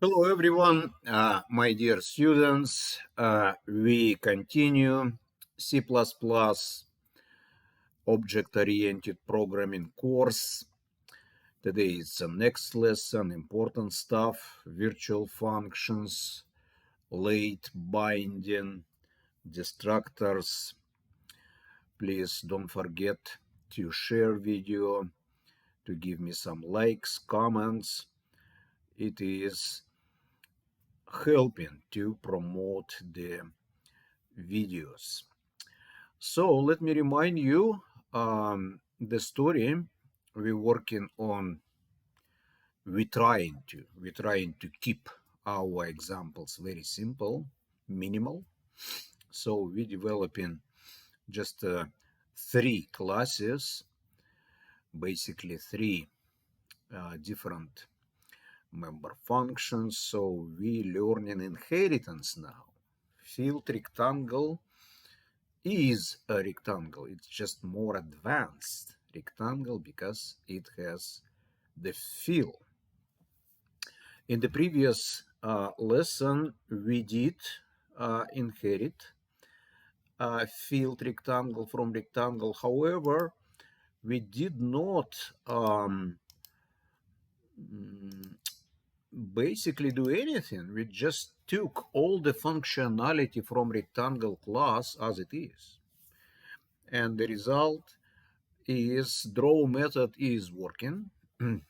Hello, everyone. My dear students, we continue C++ object-oriented programming course. Today is the next lesson, important stuff, virtual functions, late binding, destructors. Please don't forget to share video, to give me some likes, comments. It is helping to promote the videos. So let me remind you the story we're working on. We're trying to keep our examples very simple, minimal. So we're developing just three classes, basically three different member functions. So we learning inheritance now. Field rectangle is a rectangle. It's just more advanced rectangle because it has the fill. In the previous lesson, we did inherit a field rectangle from rectangle. However, we did not basically do anything. We just took all the functionality from rectangle class as it is. And the result is draw method is working,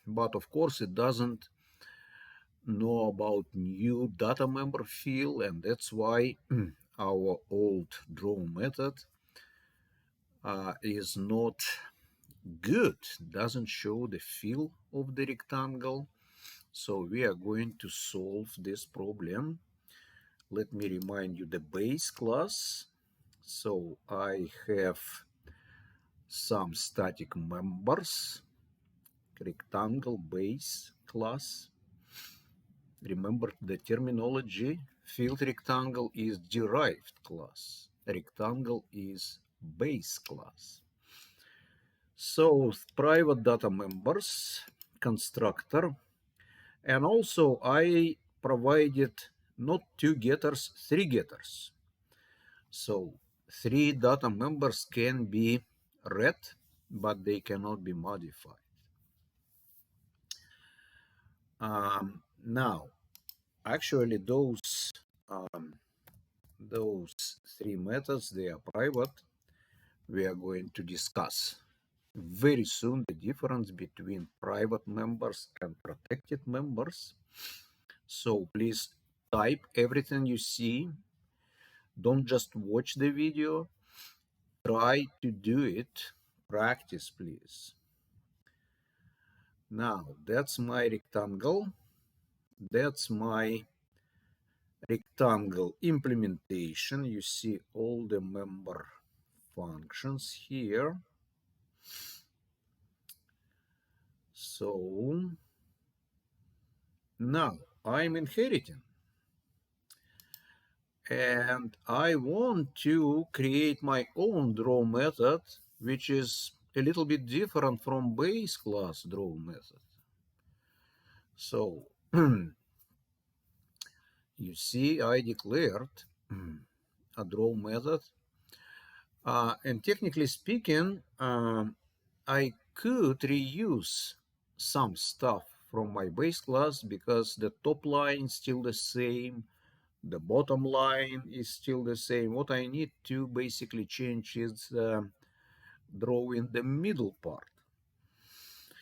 but of course it doesn't know about new data member field, and that's why our old draw method is not good, doesn't show the fill of the rectangle. So we are going to solve this problem. Let me remind you the base class. So I have some static members, rectangle base class. Remember the terminology, field rectangle is derived class, rectangle is base class. So private data members, constructor, and also I provided not two getters, three getters. So three data members can be read, but they cannot be modified. Now, actually, those three methods, they are private. We are going to discuss very soon the difference between private members and protected members. So please type everything you see. Don't just watch the video. Try to do it. Practice, please. Now, that's my rectangle. That's my rectangle implementation. You see all the member functions here. So now I'm inheriting. And I want to create my own draw method, which is a little bit different from base class draw method. So you see, I declared a draw method. And technically speaking, I could reuse some stuff from my base class because the top line is still the same, the bottom line is still the same. What I need to basically change is drawing the middle part.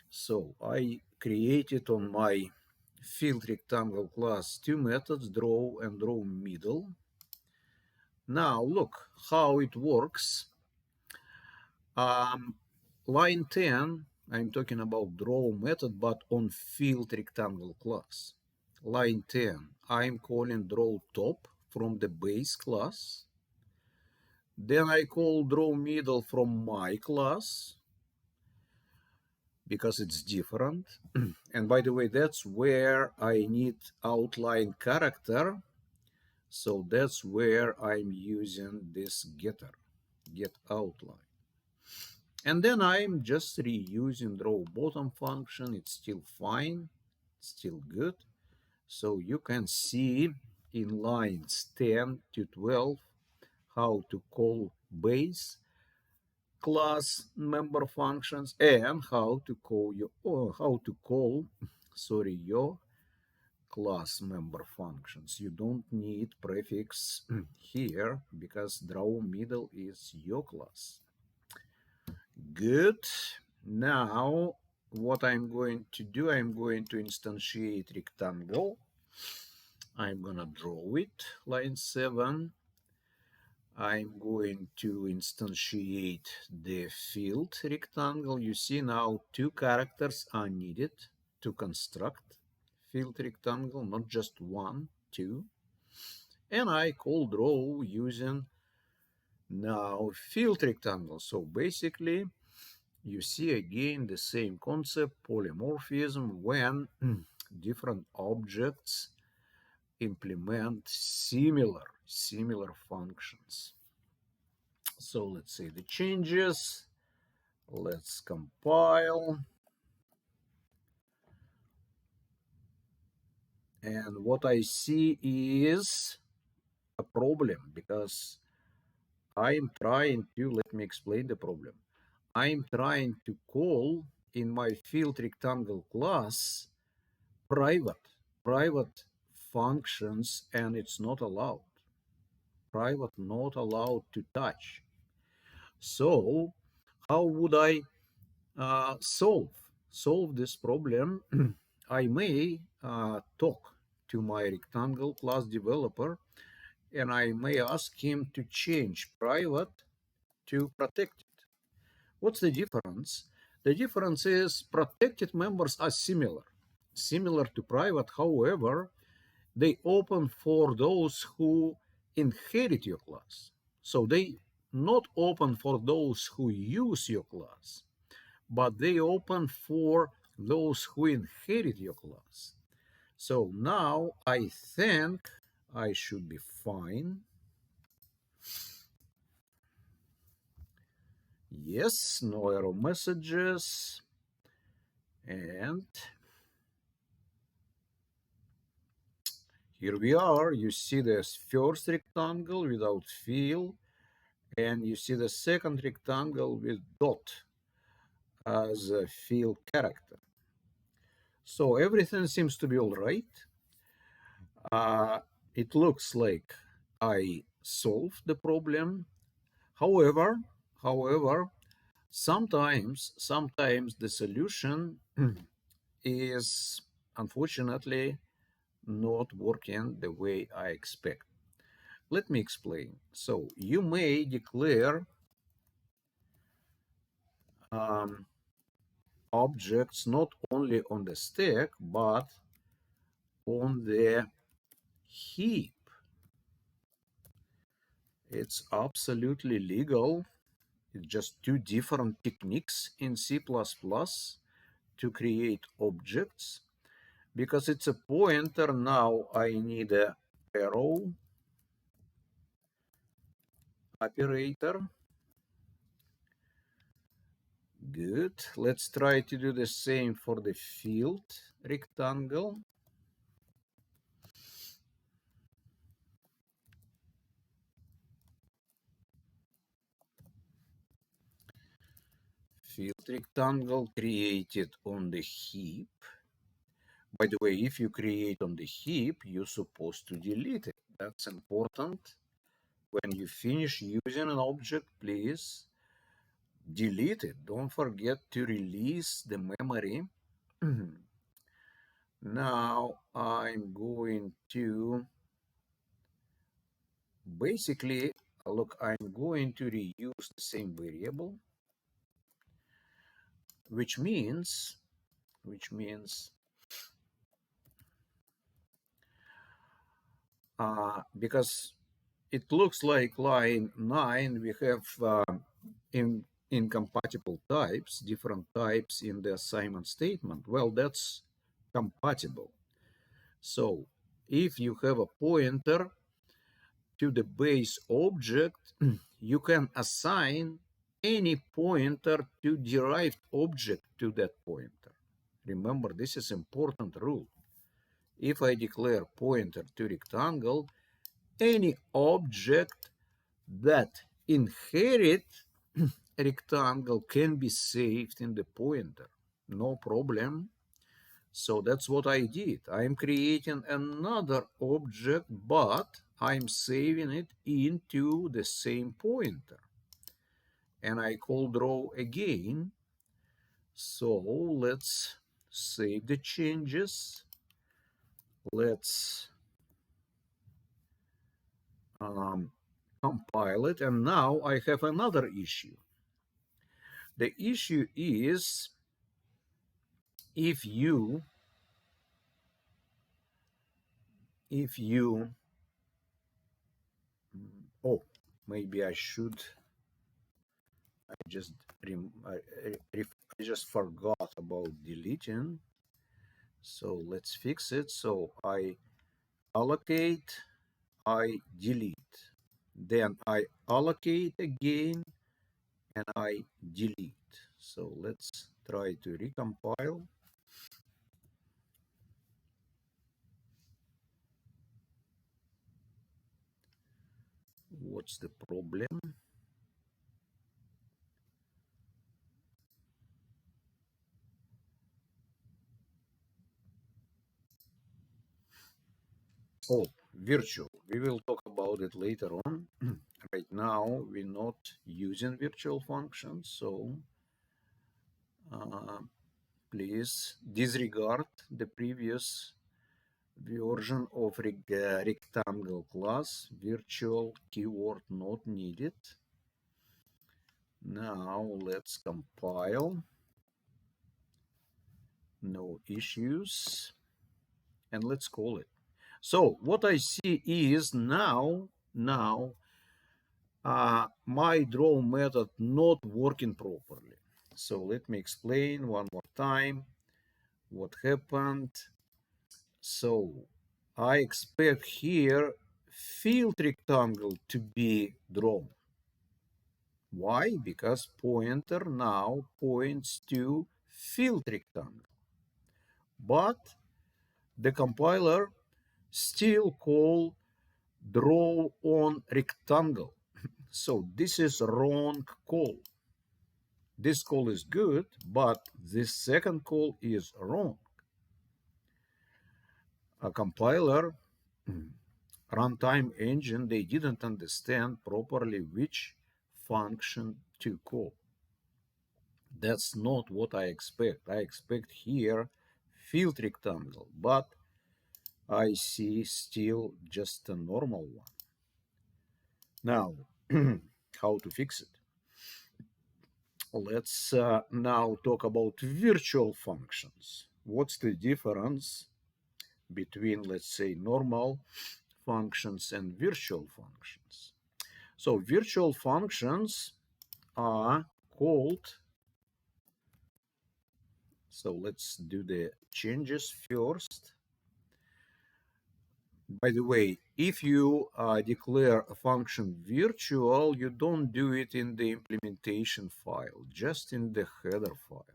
So I created on my field rectangle class two methods, draw and draw middle. Now look how it works. Line 10, I'm talking about draw method, but on field rectangle class. Line 10, I'm calling draw top from the base class. Then I call draw middle from my class because it's different. And by the way, that's where I need outline character. So that's where I'm using this getter, get outline. And then I'm just reusing draw bottom function. It's still fine, still good. So you can see in lines 10 to 12 how to call base class member functions and how to call your class member functions. You don't need prefix here because draw middle is your class. Good. Now what I'm going to do, I'm going to instantiate rectangle. I'm gonna draw it, line 7. I'm going to instantiate the field rectangle. You see now 2 characters are needed to construct field rectangle, not just 1, 2. And I call draw using now field rectangle. So basically, you see again the same concept, polymorphism, when different objects implement similar functions. So let's say the changes. Let's compile. And what I see is a problem because I'm trying to, let me explain the problem. I'm trying to call in my field rectangle class private functions, and it's not allowed. Private not allowed to touch. So how would I solve this problem? I may talk to my rectangle class developer and I may ask him to change private to protected. What's the difference? The difference is protected members are similar to private. However, they open for those who inherit your class. So they not open for those who use your class, but they open for those who inherit your class. So now I think I should be fine. Yes, no error messages. And here we are. You see the first rectangle without fill, and you see the second rectangle with dot as a fill character. So everything seems to be all right. It looks like I solved the problem. However, sometimes the solution is unfortunately not working the way I expect. Let me explain. So you may declare objects not only on the stack but on the heap. It's absolutely legal. It's just 2 different techniques in C++ to create objects. Because it's a pointer, now I need a arrow operator. Good. Let's try to do the same for the field rectangle. Field rectangle created on the heap. By the way, if you create on the heap, you're supposed to delete it. That's important. When you finish using an object, please delete it. Don't forget to release the memory. Now I'm going to basically look, I'm going to reuse the same variable, which means because it looks like line 9 we have incompatible types, different types in the assignment statement. Well, that's compatible. So if you have a pointer to the base object, you can assign any pointer to derived object to that pointer. Remember, this is important rule. if I declare pointer to rectangle, any object that inherit rectangle can be saved in the pointer. No problem. So that's what I did. I'm creating another object, but I'm saving it into the same pointer. And I call draw again. So let's save the changes. Let's compile it. And now I have another issue. The issue is if you oh, maybe I should, I just I just forgot about deleting. So let's fix it. So I allocate, I delete, then I allocate again, and I delete. So let's try to recompile. What's the problem? Oh, virtual. We will talk about it later on. Right now, we're not using virtual functions, so please disregard the previous version of rectangle class. Virtual keyword not needed. Now let's compile. No issues. And let's call it. So what I see is now my draw method not working properly. So let me explain one more time what happened. So I expect here filled rectangle to be drawn. Why? Because pointer now points to filled rectangle. But the compiler still call draw on rectangle. So this is wrong call. This call is good, but this second call is wrong. A compiler, runtime engine, they didn't understand properly which function to call. That's not what I expect. I expect here filled rectangle, but I see still just a normal one. Now, how to fix it? Let's now talk about virtual functions. What's the difference between, let's say, normal functions and virtual functions? So virtual functions are called, so let's do the changes first. By the way, if you declare a function virtual, you don't do it in the implementation file, just in the header file.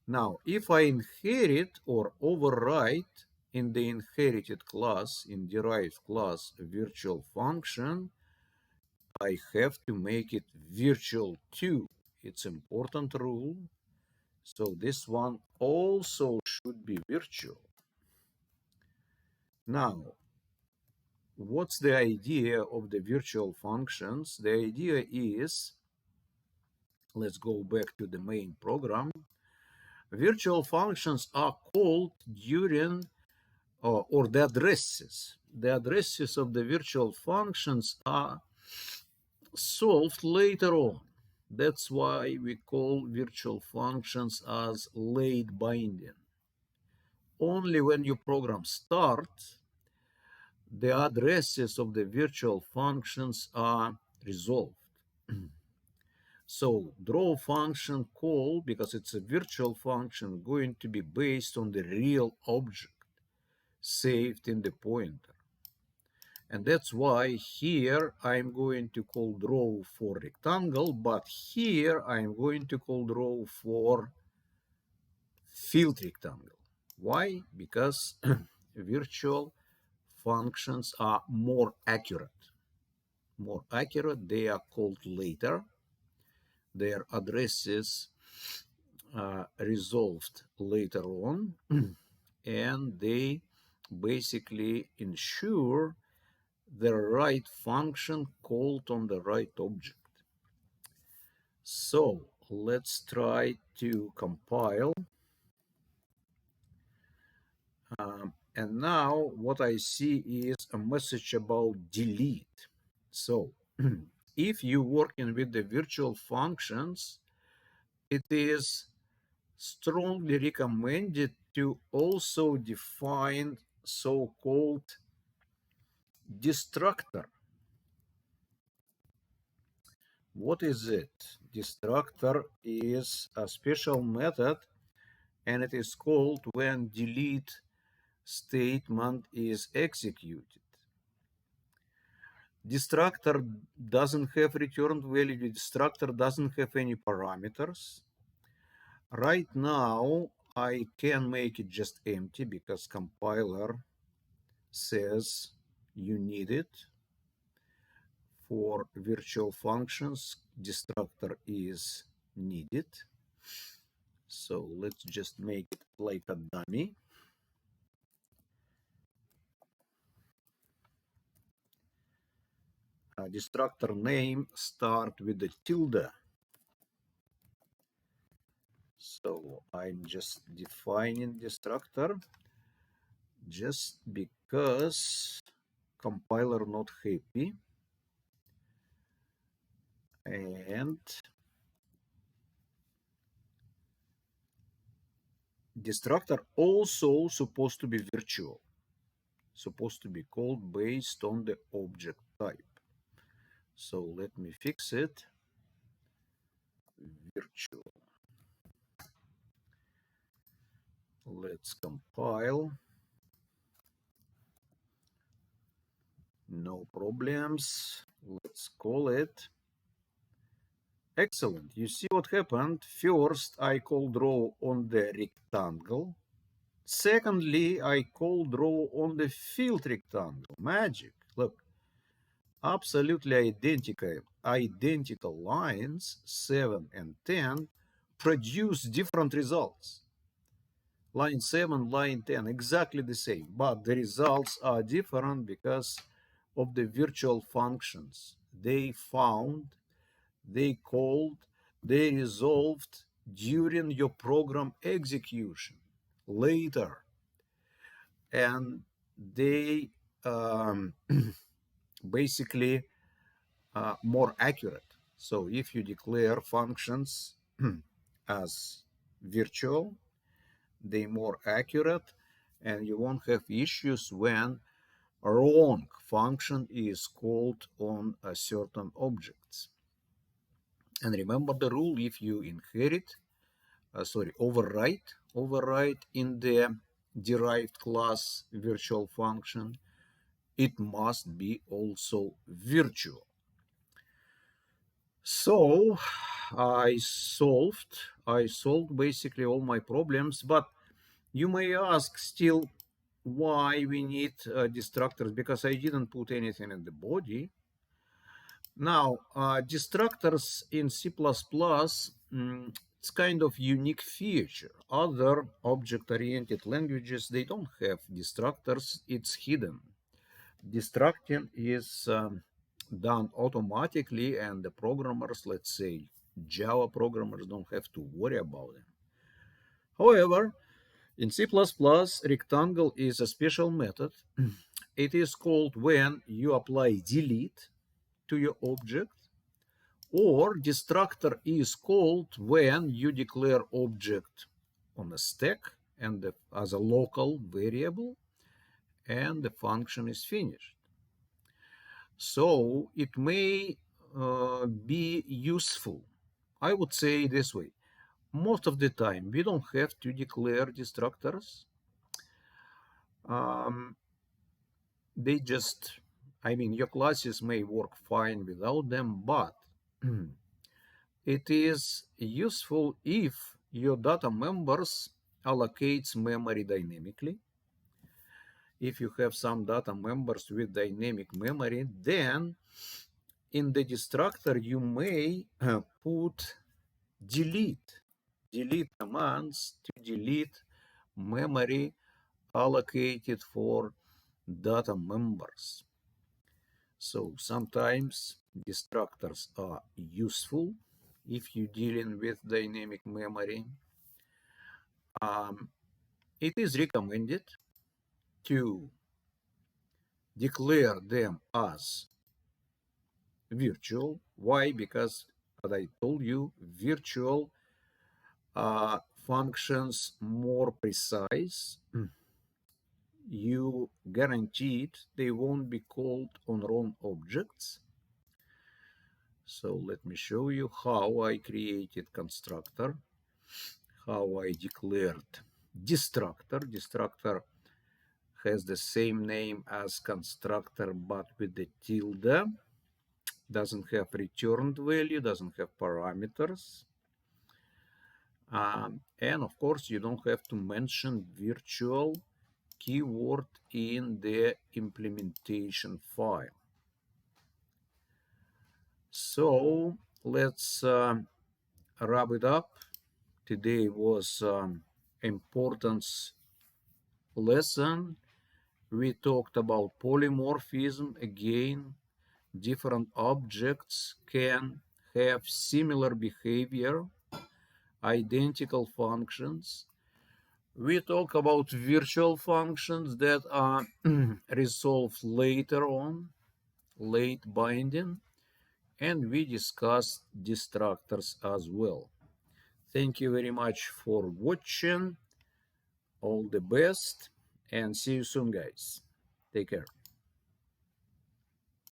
Now, if I inherit or overwrite in the inherited class, in derived class, a virtual function, I have to make it virtual too. It's an important rule. So this one also should be virtual. Now, what's the idea of the virtual functions? The idea is, let's go back to the main program. Virtual functions are called during, or the addresses. The addresses of the virtual functions are solved later on. That's why we call virtual functions as late binding. Only when your program starts, the addresses of the virtual functions are resolved. So draw function call, because it's a virtual function, going to be based on the real object saved in the pointer. And that's why here I'm going to call draw for rectangle, but here I'm going to call draw for filled rectangle. Why? Because virtual functions are more accurate. More accurate, they are called later. Their addresses resolved later on, and they basically ensure the right function called on the right object. So let's try to compile. And now what I see is a message about delete. So if you're working with the virtual functions, it is strongly recommended to also define so-called destructor. What is it? Destructor is a special method, and it is called when delete statement is executed. Destructor doesn't have returned value. The destructor doesn't have any parameters. Right now, I can make it just empty because compiler says you need it. For virtual functions, destructor is needed. So let's just make it like a dummy. Destructor name start with the tilde. So I'm just defining destructor just because compiler not happy. And destructor also supposed to be virtual, supposed to be called based on the object type. So let me fix it. Virtual. Let's compile. No problems. Let's call it. Excellent. You see what happened? First, I called row on the rectangle. Secondly, I called row on the filled rectangle. Magic. Look, absolutely identical lines, 7 and 10, produce different results. Line 7, line 10, exactly the same, but the results are different because of the virtual functions. They found, they called, they resolved during your program execution later. And they basically more accurate. So if you declare functions as virtual, they more accurate, and you won't have issues when a wrong function is called on a certain objects. And remember the rule: if you inherit, override in the derived class virtual function, it must be also virtual. So I solved basically all my problems, but you may ask still why we need destructors, because I didn't put anything in the body. Now, destructors in C++, it's kind of unique feature. Other object-oriented languages, they don't have destructors, it's hidden. Destructing is done automatically, and the programmers, let's say Java programmers, don't have to worry about them. However, in C++, rectangle is a special method. It is called when you apply delete to your object, or destructor is called when you declare object on a stack and as a local variable, and the function is finished. So it may be useful. I would say this way: most of the time we don't have to declare destructors. They just, your classes may work fine without them, but it is useful if your data members allocates memory dynamically, if you have some data members with dynamic memory, then in the destructor you may put delete commands to delete memory allocated for data members. So sometimes destructors are useful if you're dealing with dynamic memory. It is recommended to declare them as virtual. Why? Because, as I told you, virtual functions more precise. You guaranteed they won't be called on wrong objects. So let me show you how I created constructor, how I declared destructor. Destructor has the same name as constructor but with the tilde. Doesn't have returned value, doesn't have parameters. And of course, you don't have to mention virtual keyword in the implementation file. So let's wrap it up. Today was importance lesson. We talked about polymorphism. Again, different objects can have similar behavior, identical functions. We talk about virtual functions that are resolved later on, late binding, and we discussed destructors as well. Thank you very much for watching. All the best and see you soon, guys. Take care.